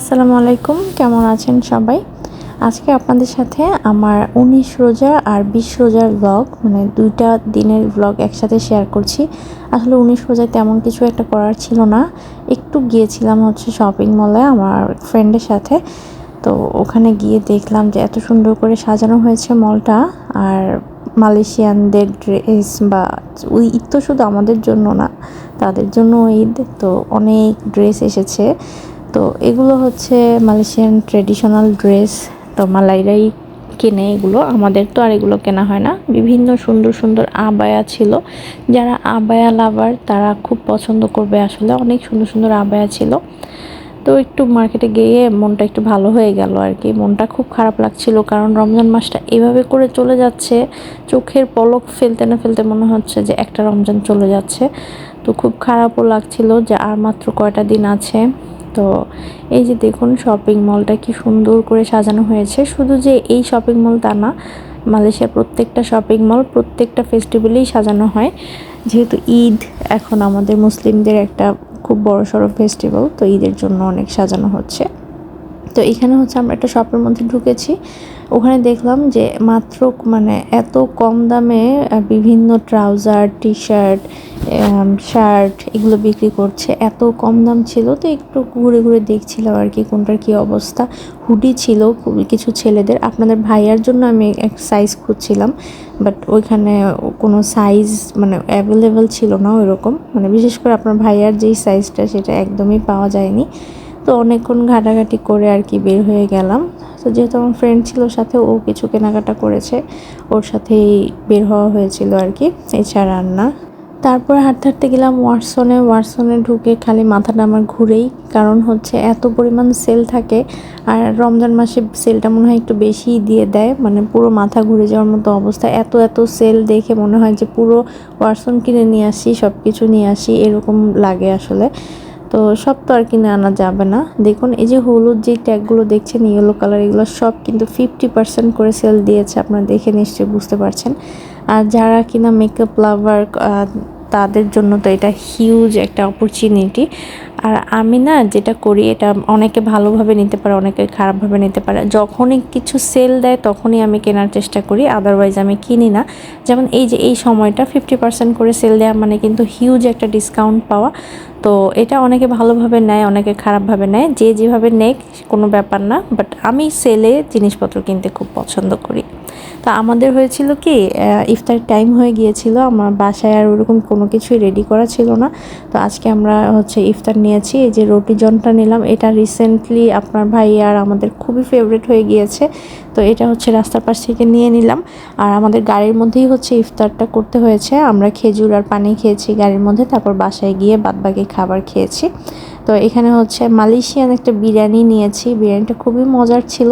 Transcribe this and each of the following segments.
আসসালামু আলাইকুম, কেমন আছেন সবাই? আজকে আপনাদের সাথে আমার ১৯ রোজা আর ২০ রোজার ব্লগ, মানে ২টা দিনের ব্লগ একসাথে শেয়ার করছি। আসলে ১৯ রোজায় তেমন কিছু একটা করার ছিল না। একটু গিয়েছিলাম হচ্ছে শপিং মলে আমার ফ্রেন্ডের সাথে। তো ওখানে গিয়ে দেখলাম যে এত সুন্দর করে সাজানো হয়েছে মলটা। আর মালয়েশিয়ানদের ড্রেস বা ঈদ তো শুধু আমাদের জন্য না, তাদের জন্য ঈদ। তো অনেক ড্রেস এসেছে। তো এগুলো হচ্ছে মালয়েশিয়ান ট্রেডিশনাল ড্রেস। তো মালাইরাই কেনে এগুলো, আমাদের তো আর এগুলো কেনা হয় না। বিভিন্ন সুন্দর সুন্দর আবায়া ছিল, যারা আবায়া লাভার তারা খুব পছন্দ করবে। আসলে অনেক সুন্দর সুন্দর আবায়া ছিল। তো একটু মার্কেটে গিয়ে মনটা একটু ভালো হয়ে গেল আর কি। মনটা খুব খারাপ লাগছিল, কারণ রমজান মাসটা এভাবে করে চলে যাচ্ছে, চোখের পলক ফেলতে না ফেলতে মনে হচ্ছে যে একটা রমজান চলে যাচ্ছে। তো খুব খারাপও লাগছিল যে আর মাত্র কয়টা দিন আছে। তো এই যে দেখুন শপিং মলটা কি সুন্দর করে সাজানো হয়েছে। শুধু যে এই শপিং মল তা না, মালয়েশিয়ার প্রত্যেকটা শপিং মল প্রত্যেকটা ফেস্টিভ্যালেই সাজানো হয়। যেহেতু ঈদ এখন আমাদের মুসলিমদের একটা খুব বড়সড় ফেস্টিভ্যাল, তো ঈদের জন্য অনেক সাজানো হচ্ছে। তো এখানে হচ্ছে আমরা একটা শপের মধ্যে ঢুকেছি। ওখানে দেখলাম যে মাত্র মানে এত কম দামে বিভিন্ন ট্রাউজার, টি শার্ট, শার্ট এগুলো বিক্রি করছে। এত কম দাম ছিল, তো একটু ঘুরে ঘুরে দেখছিলাম আর কি কোনটার কী অবস্থা। হুডি ছিল কিছু ছেলেদের। আপনাদের ভাইয়ার জন্য আমি এক সাইজ খুঁজছিলাম, বাট ওইখানে কোনো সাইজ মানে অ্যাভেলেবেল ছিল না ওইরকম। মানে বিশেষ করে আপনার ভাইয়ার যেই সাইজটা সেটা একদমই পাওয়া যায়নি। তো অনেকক্ষণ ঘাটাঘাটি করে আর কি বের হয়ে গেলাম। তো যেহেতু আমার ফ্রেন্ড ছিল সাথে, ও কিছু কেনাকাটা করেছে, ওর সাথেই বের হওয়া হয়েছিল আর কি, এছাড়া আর না। তারপরে হাঁটতে হাঁটতে গেলাম ওয়াটসনে ঢুকে খালি মাথাটা আমার ঘুরেই, কারণ হচ্ছে এত পরিমাণ সেল থাকে। আর রমজান মাসে সেলটা মনে হয় একটু বেশিই দিয়ে দেয়, মানে পুরো মাথা ঘুরে যাওয়ার মতো অবস্থা। এত এত সেল দেখে মনে হয় যে পুরো ওয়াটসন কিনে নিয়ে আসি, সব কিছু নিয়ে আসি, এরকম লাগে আসলে। তো সব তো আর কিনে আনা যাবে না। দেখুন এই যে হলুদ যে ট্যাগগুলো দেখছেন ইয়েলো কালার, এগুলো সব কিন্তু 50% করে সেল দিয়েছে। আপনারা দেখে নিশ্চয়ই বুঝতে পারছেন। আর যারা কিনা মেকআপ লাভার তাদের জন্য তো এটা হিউজ একটা অপরচুনিটি। আর আমি না যেটা করি, এটা অনেকে ভালোভাবে নিতে পারে, অনেকে খারাপভাবে নিতে পারে। যখনই কিছু সেল দেয় তখনই আমি কেনার চেষ্টা করি, আদারওয়াইজ আমি কিনি না। যেমন এই যে এই সময়টা 50% করে সেল দেওয়া মানে কিন্তু হিউজ একটা ডিসকাউন্ট পাওয়া। তো এটা অনেকে ভালোভাবে নেয়, অনেকে খারাপভাবে নেয়, যে যেভাবে নেয় কোনো ব্যাপার না। বাট আমি সেলে জিনিসপত্র কিনতে খুব পছন্দ করি। তো আমাদের হয়েছিল কি, ইফতার টাইম হয়ে গিয়েছিল, আমার বাসায় আর ওরকম কোনো কিছুই রেডি করা ছিল না। তো আজকে আমরা হচ্ছে ইফতার নিয়েছি। এই যে রুটি জনটা নিলাম, এটা রিসেন্টলি আপনার ভাই আর আমাদের খুবই ফেভারিট হয়ে গিয়েছে। তো এটা হচ্ছে রাস্তার পাশ থেকে নিয়ে নিলাম। আর আমাদের গাড়ির মধ্যেই হচ্ছে ইফতারটা করতে হয়েছে। আমরা খেজুর আর পানি খেয়েছি গাড়ির মধ্যে, তারপর বাসায় গিয়ে বাদবাকি খাবার খেয়েছি। তো এখানে হচ্ছে মালয়েশিয়ান একটা বিরিয়ানি নিয়েছি, বিরিয়ানিটা খুবই মজার ছিল।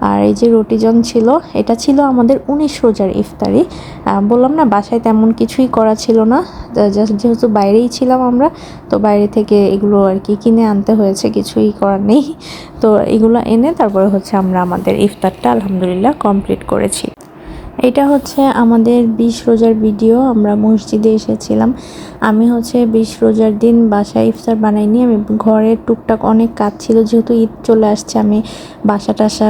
আর এই যে রুটিজন ছিল, এটা ছিল আমাদের ১৯ রোজার ইফতারি। বললাম না বাসায় তেমন কিছুই করা ছিল না, জাস্ট যেহেতু বাইরেই ছিলাম আমরা, তো বাইরে থেকে এগুলো আর কি কিনে আনতে হয়েছে, কিছুই করার নেই। তো এগুলো এনে তারপরে হচ্ছে আমরা আমাদের ইফতারটা আলহামদুলিল্লাহ কমপ্লিট করেছি। এটা হচ্ছে আমাদের ২০ রোজার ভিডিও। আমরা মসজিদে এসেছিলাম। আমি হচ্ছে ২০ রোজার দিন বাসায় ইফতার বানাইনি, আমি ঘরের টুকটাক অনেক কাজ ছিল, যেহেতু ঈদ চলে আসছে। আমি বাসা টাসা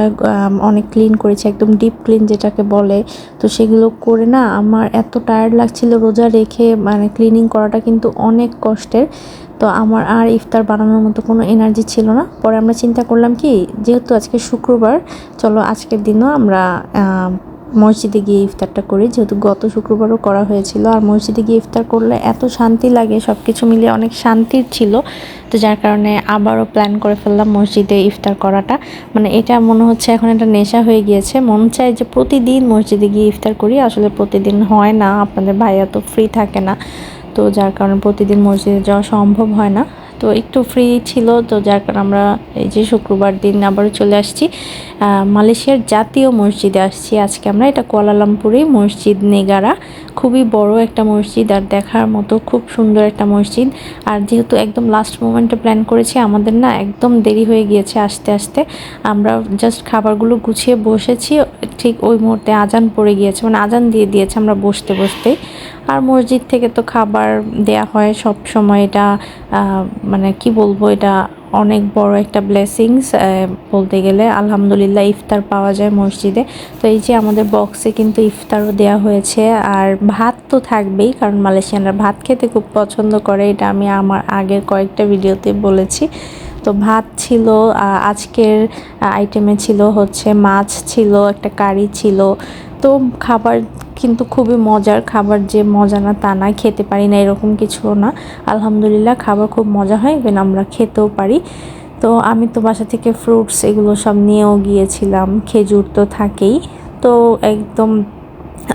অনেক ক্লিন করেছি, একদম ডিপ ক্লিন যেটাকে বলে। তো সেগুলো করে না আমার এত টায়ার্ড লাগছিল রোজা রেখে, মানে ক্লিনিং করাটা কিন্তু অনেক কষ্টের। তো আমার আর ইফতার বানানোর মতো কোনো এনার্জি ছিল না। পরে আমরা চিন্তা করলাম কি, যেহেতু আজকে শুক্রবার, চলো আজকের দিনও আমরা মসজিদে গিয়ে ইফতারটা করি, যেহেতু গত শুক্রবারও করা হয়েছিল। আর মসজিদে গিয়ে ইফতার করলে এত শান্তি লাগে, সব কিছু মিলিয়ে অনেক শান্তির ছিল। তো যার কারণে আবারও প্ল্যান করে ফেললাম মসজিদে ইফতার করাটা। মানে এটা মনে হচ্ছে এখন একটা নেশা হয়ে গিয়েছে, মন চায় যে প্রতিদিন মসজিদে গিয়ে ইফতার করি। আসলে প্রতিদিন হয় না, আপনাদের ভাইয়া তো ফ্রি থাকে না, তো যার কারণে প্রতিদিন মসজিদে যাওয়া সম্ভব হয় না। তো একটু ফ্রি ছিল, তো যার কারণে আমরা এই যে শুক্রবার দিন আবারও চলে আসছি মালয়েশিয়ার জাতীয় মসজিদে আসছি আজকে আমরা। এটা কুয়ালালামপুরে মসজিদ নেগারা, খুবই বড় একটা মসজিদ আর দেখার মতো খুব সুন্দর একটা মসজিদ। আর যেহেতু একদম লাস্ট মোমেন্টে প্ল্যান করেছি, আমাদের না একদম দেরি হয়ে গিয়েছে আসতে আসতে। আমরা জাস্ট খাবারগুলো গুছিয়ে বসেছি, ঠিক ওই মুহূর্তে আজান পড়ে গিয়েছে, মানে আজান দিয়ে দিয়েছে আমরা বসতে বসতেই। আর মসজিদ থেকে তো খাবার দেয়া হয় সব সময়, এটা মানে কি বলবো, এটা অনেক বড় একটা ব্লেসিংস বলতে গেলে। আলহামদুলিল্লাহ ইফতার পাওয়া যায় মসজিদে। তো এই যে আমাদের বক্সে কিন্তু ইফতারও দেওয়া হয়েছে, আর ভাত তো থাকবেই, কারণ মালয়েশিয়ানরা ভাত খেতে খুব পছন্দ করে, এটা আমি আমার আগের কয়েকটা ভিডিওতে বলেছি। তো ভাত ছিল, আজকের আইটেমে ছিল হচ্ছে মাছ ছিল, একটা কারি ছিল। তো খাবার কিন্তু খুবই মজার, খাবার যে মজা না তা না, খেতে পারি না এরকম কিছুও না। আলহামদুলিল্লাহ খাবার খুব মজা হয়, ইভেন আমরা খেতেও পারি। তো আমি তো বাসা থেকে ফ্রুটস এগুলো সব নিয়েও গিয়েছিলাম, খেজুর তো থাকেই। তো একদম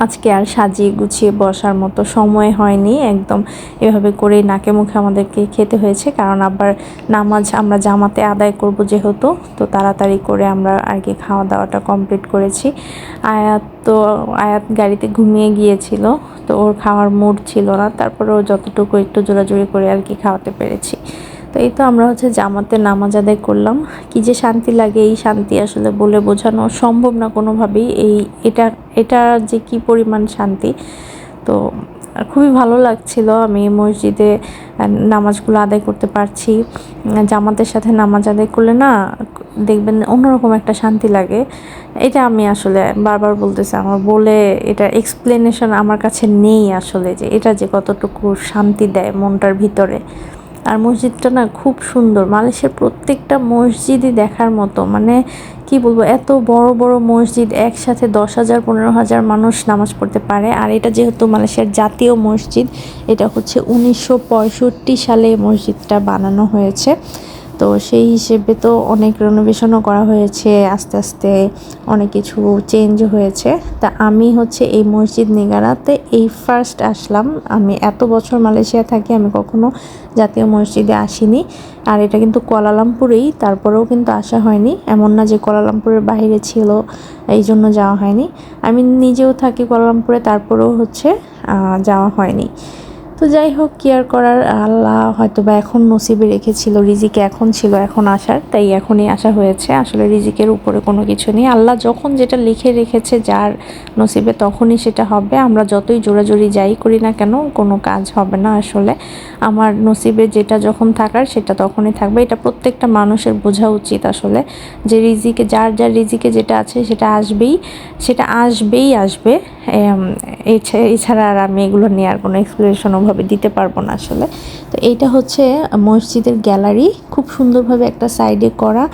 আজকে আর সাজিয়ে গুছিয়ে বসার মতো সময় হয়নি, একদম এভাবে করেই নাকে মুখে আমাদেরকে খেতে হয়েছে, কারণ আবার নামাজ আমরা জামাতে আদায় করব যেহেতু, তো তাড়াতাড়ি করে আমরা আর কি খাওয়া দাওয়াটা কমপ্লিট করেছি। আয়াত গাড়িতে ঘুমিয়ে গিয়েছিল, তো ওর খাওয়ার মুড ছিল না, তারপরে ও যতটুকু একটু জোরাজুরি করে আর কি খাওয়াতে পেরেছি। তো এই তো আমরা হচ্ছে জামাতে নামাজ আদায় করলাম। কি যে শান্তি লাগে, এই শান্তি আসলে বলে বোঝানো সম্ভব না কোনোভাবেই। এটা যে কি পরিমাণ শান্তি, তো খুবই ভালো লাগছিল। আমি মসজিদে নামাজগুলো আদায় করতে পারছি, জামাতের সাথে নামাজ আদায় করলে না দেখবেন অন্যরকম একটা শান্তি লাগে। এটা আমি আসলে বারবার বলতেছি, আমার বলে এটা এক্সপ্লেনেশন আমার কাছে নেই আসলে, যে এটা যে কতটুকু শান্তি দেয় মনটার ভিতরে। আর মসজিদটা না খুব সুন্দর, মালয়েশিয়ার প্রত্যেকটা মসজিদই দেখার মতো, মানে কি বলবো, এত বড় বড় মসজিদ, একসাথে 10,000 15,000 মানুষ নামাজ পড়তে পারে। আর এটা যেহেতু মালয়েশিয়ার জাতীয় মসজিদ, এটা হচ্ছে 1965 সালে মসজিদটা বানানো হয়েছে। তো সেই হিসেবে তো অনেক রেনোভেশনও করা হয়েছে, আস্তে আস্তে অনেক কিছু চেঞ্জ হয়েছে। তা আমি হচ্ছে এই মসজিদ নিগারাতে এই ফার্স্ট আসলাম। আমি এত বছর মালয়েশিয়া থাকি, আমি কখনো জাতীয় মসজিদে আসিনি। আর এটা কিন্তু কুয়ালালামপুরেই, তারপরেও কিন্তু আসা হয়নি, এমন না যে কুয়ালালামপুরের বাইরে ছিল এই জন্য যাওয়া হয়নি। আমি নিজেও থাকি কুয়ালালামপুরে, তারপরেও হচ্ছে যাওয়া হয়নি। তো যাই হোক, কি আর করার, আল্লাহ হয়তো বা এখন নসিবে রেখেছিল, রিজিকে এখন ছিল এখন আসার, তাই এখনই আসা হয়েছে। আসলে রিজিকের উপরে কোনো কিছু নেই, আল্লাহ যখন যেটা লিখে রেখেছে যার নসিবে তখনই সেটা হবে। আমরা যতই জোরাজোরি যাই করি না কেন, কোনো কাজ হবে না আসলে। আমার নসিবে যেটা যখন থাকার সেটা তখনই থাকবে, এটা প্রত্যেকটা মানুষের বোঝা উচিত আসলে, যে রিজিকে যার যার রিজিকে যেটা আছে সেটা আসবেই, সেটা আসবেই আসবে। এছাড়া আর আমি এগুলো নিয়ে আর কোনো এক্সপ্লেনেশন ওভাবে দিতে পারবো না আসলে। তো এইটা হচ্ছে মসজিদের গ্যালারি, খুব সুন্দরভাবে একটা সাইডে করা।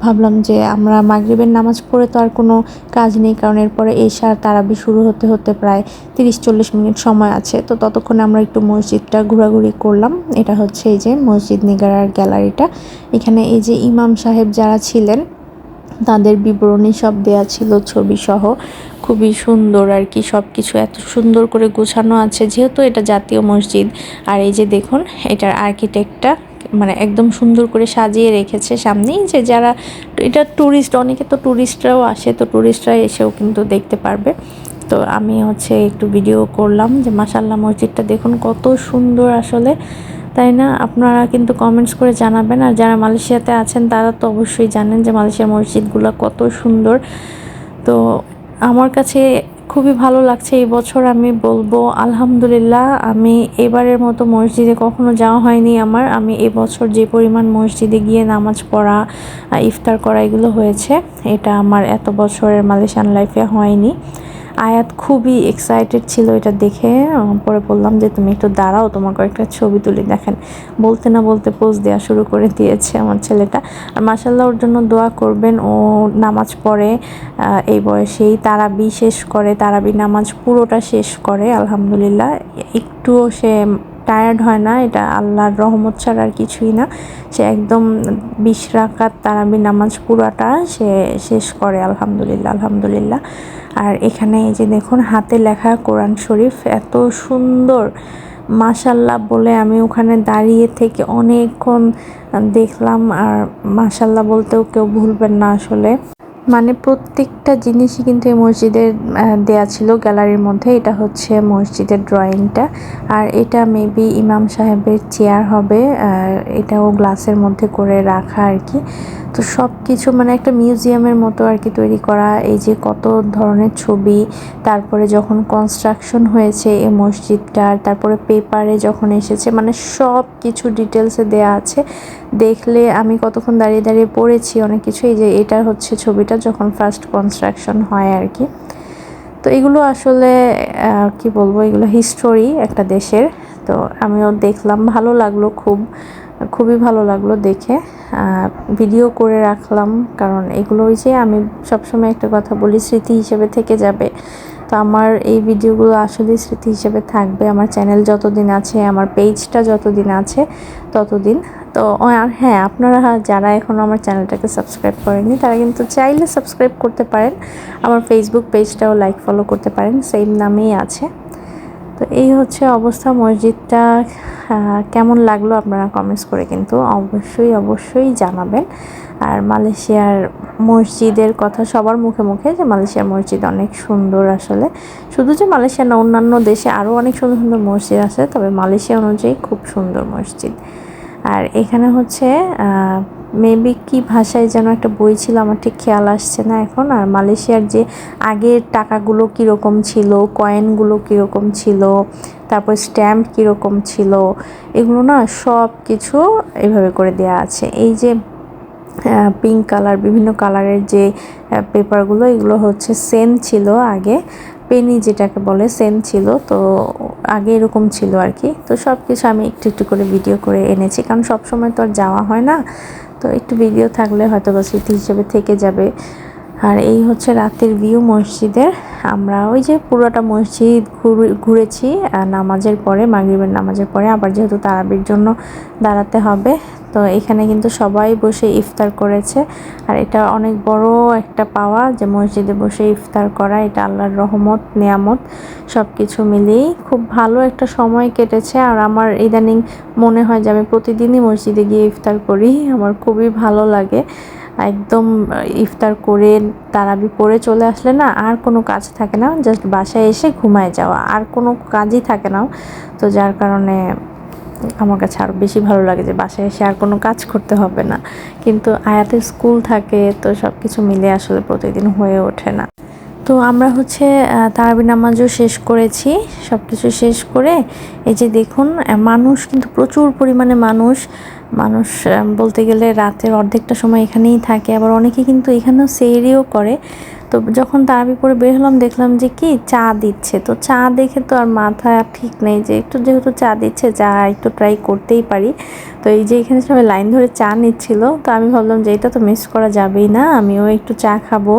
ভাবলাম যে আমরা মাগরিবের নামাজ পড়ে তো আর কোনো কাজ নেই, কারণ এরপরে এশার তারাবি শুরু হতে হতে প্রায় 30-40 মিনিট সময় আছে, তো ততক্ষণে আমরা একটু মসজিদটা ঘোরাঘুরি করলাম। এটা হচ্ছে এই যে মসজিদ নিগারার গ্যালারিটা। এখানে এই যে ইমাম সাহেব যারা ছিলেন তাদের বিবরণী সব দেয়া ছিল ছবি সহ, খুবই সুন্দর আর কি, সব কিছু এত সুন্দর করে গোছানো আছে যেহেতু এটা জাতীয় মসজিদ। আর এই যে দেখুন, এটার আর্কিটেক্টটা মানে একদম সুন্দর করে সাজিয়ে রেখেছে সামনেই, যে যারা এটা ট্যুরিস্ট, অনেকে তো ট্যুরিস্টরাও আসে, তো ট্যুরিস্টরা এসেও কিন্তু দেখতে পারবে। তো আমি হচ্ছে একটু ভিডিও করলাম, যে মাশাআল্লাহ মসজিদটা দেখুন কত সুন্দর আসলে, তাই না? আপনারা কিন্তু কমেন্টস করে জানাবেন। আর যারা মালয়েশিয়াতে আছেন তারা তো অবশ্যই জানেন যে মালয়েশিয়ার মসজিদগুলো কত সুন্দর। তো আমার কাছে খুবই ভালো লাগছে এই বছর, আমি বলবো আলহামদুলিল্লাহ। আমি এবারের মতো মসজিদে কখনো যাওয়া হয়নি আমার, আমি এবছর যে পরিমাণ মসজিদে গিয়ে নামাজ পড়া, ইফতার করা এগুলো হয়েছে, এটা আমার এত বছরের মালয়েশিয়ান লাইফে হয়নি। আয়াত খুবই এক্সাইটেড ছিল এটা দেখে, পরে বললাম যে তুমি একটু দাঁড়াও, তোমার কয়েকটা ছবি তুলি। দেখেন, বলতে না বলতে পোজ দেওয়া শুরু করে দিয়েছে আমার ছেলেটা। আর মাশাআল্লাহ ওর জন্য দোয়া করবেন, ও নামাজ পড়ে এই বয়সেই, তারাবি শেষ করে, তারাবি নামাজ পুরোটা শেষ করে আলহামদুলিল্লাহ। একটুও সে টায়ার্ড হয় না, এটা আল্লাহর রহমত ছাড়া আর কিছুই না। সে একদম 20 রাকাত তারাবি নামাজ পুরাটা সে শেষ করে আলহামদুলিল্লাহ আলহামদুলিল্লাহ। আর এখানে এই যে দেখুন হাতে লেখা কোরআন শরীফ, এত সুন্দর মাশাল্লাহ বলে আমি ওখানে দাঁড়িয়ে থেকে অনেকক্ষণ দেখলাম। আর মাশাল্লাহ বলতেও কেউ ভুলবেন না আসলে, মানে প্রত্যেকটা জিনিসই কিন্তু এই মসজিদের দেয়া ছিল গ্যালারির মধ্যে। এটা হচ্ছে মসজিদের ড্রয়িংটা, আর এটা মেবি ইমাম সাহেবের চেয়ার হবে, আর এটাও গ্লাসের মধ্যে করে রাখা আর কি। তো সব কিছু মানে একটা মিউজিয়ামের মতো আর কি তৈরি করা। এই যে কত ধরনের ছবি, তারপরে যখন কনস্ট্রাকশন হয়েছে এই মসজিদটার, তারপরে পেপারে যখন এসেছে, মানে সব কিছু ডিটেলসে দেয়া আছে। দেখলে আমি কতক্ষণ দাঁড়িয়ে দাঁড়িয়ে পড়েছি অনেক কিছু। এই যে এটা হচ্ছে ছবিটা যখন ফার্স্ট কনস্ট্রাকশন হয় আর কি। তো এগুলো আসলে কি বলবো, এগুলো হিস্টোরি একটা দেশের। তো আমিও দেখলাম, ভালো লাগলো, খুবই ভালো লাগলো দেখে। ভিডিও করে রাখলাম, কারণ এগুলো ওই যে আমি সবসময় একটা কথা বলি, স্মৃতি হিসেবে থেকে যাবে। তো আমার এই ভিডিওগুলো আসলে স্মৃতি হিসেবে থাকবে আমার চ্যানেল যতদিন আছে, আমার পেজটা যতদিন আছে ততদিন। তো আর হ্যাঁ, আপনারা যারা এখনও আমার চ্যানেলটাকে সাবস্ক্রাইব করেননি তারা কিন্তু চাইলে সাবস্ক্রাইব করতে পারেন। আমার ফেসবুক পেজটাও লাইক ফলো করতে পারেন, সেম নামেই আছে। তো এই হচ্ছে অবস্থা। মসজিদটা কেমন লাগলো আপনারা কমেন্টস করে কিন্তু অবশ্যই জানাবেন। আর মালয়েশিয়ার মসজিদের কথা সবার মুখে মুখে, যে মালয়েশিয়ার মসজিদ অনেক সুন্দর। আসলে শুধু যে মালয়েশিয়া না, অন্যান্য দেশে আরও অনেক সুন্দর সুন্দর মসজিদ আছে, তবে মালয়েশিয়া অনুযায়ী খুব সুন্দর মসজিদ। আর এখানে হচ্ছে মেবি কি ভাষায় যেন একটা বই ছিল, আমার ঠিক খেয়াল আসছে না এখন। আর মালয়েশিয়ার যে আগের টাকাগুলো কীরকম ছিল, কয়েনগুলো কীরকম ছিল, তারপর স্ট্যাম্প কীরকম ছিল, এগুলো না সব কিছু এইভাবে করে দেয়া আছে। এই যে পিঙ্ক কালার, বিভিন্ন কালারের যে পেপারগুলো, এগুলো হচ্ছে সেন ছিল আগে, পেনি যেটাকে বলে সেন ছিল। তো আগে এরকম ছিল আর কি। তো সব কিছু আমি একটু একটু করে ভিডিও করে এনেছি, কারণ সব সময় তো আর যাওয়া হয় না। তো একটু ভিডিও থাকলে হয়তো বা স্মৃতি হিসেবে থেকে যাবে। আর এই হচ্ছে রাতের ভিউ মসজিদের। আমরা ওই যে পুরোটা মসজিদ ঘুরেছি নামাজের পরে, মাগরিবের নামাজের পরে। আবার যেহেতু তারাবির জন্য দাঁড়াতে হবে, তো এখানে কিন্তু সবাই বসে ইফতার করেছে। আর এটা অনেক বড় একটা পাওয়া, যে মসজিদে বসে ইফতার করা। এটা আল্লাহর রহমত, নিয়ামত, সব কিছু মিলিয়েই খুব ভালো একটা সময় কেটেছে। আর আমার ইদানিং মনে হয় যে আমি প্রতিদিনই মসজিদে গিয়ে ইফতার করি, আমার খুবই ভালো লাগে। একদম ইফতার করে তারাবি পড়ে চলে আসলে না আর কোনো কাজ থাকে না, জাস্ট বাসায় এসে ঘুমায় যাওয়া, আর কোনো কাজই থাকে না। তো যার কারণে আমার কাছে আরও বেশি ভালো লাগে যে বাসায় এসে আর কোনো কাজ করতে হবে না। কিন্তু আয়াতের স্কুল থাকে, তো সব কিছু মিলে আসলে প্রতিদিন হয়ে ওঠে না। তো আমরা হচ্ছে তারাবি নামাজও শেষ করেছি, সব কিছু শেষ করে এই যে দেখুন, মানুষ কিন্তু প্রচুর পরিমাণে মানুষ বলতে গেলে রাতের অর্ধেকটা সময় এখানেই থাকে। আবার অনেকে কিন্তু এখানেও সেহরিও করে। তো যখন তারাবি পরে বের হলাম, দেখলাম যে কি চা দিচ্ছে। তো চা দেখে তো আর মাথা ঠিক নেই, যে একটু যেহেতু চা দিচ্ছে, চা একটু ট্রাই করতেই পারি। তো এই যে এখানে সবাই লাইন ধরে চা নিচ্ছিল, তো আমি ভাবলাম যে এটা তো মিস করা যাবেই না, আমিও একটু চা খাবো।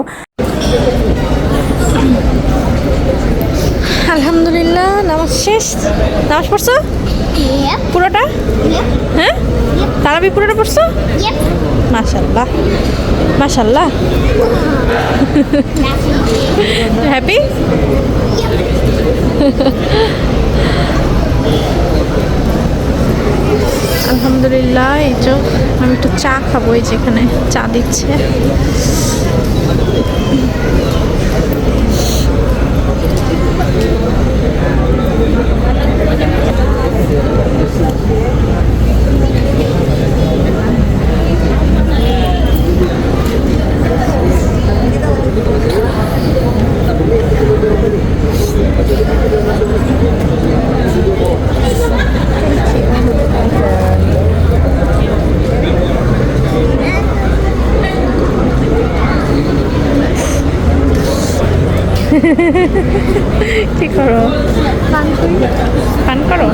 আলহামদুলিল্লাহ, নামাজ শেষ। নামাজ পড়ছো পুরোটা? হ্যাঁ, তারাবি পুরোটা পড়ছো? মাশাল্লাহ মাশাল্লাহ। হ্যাপি? আলহামদুলিল্লাহ। এই তো আমি একটু চা খাবো, এই যেখানে চা দিচ্ছে। কি করো? পান করো।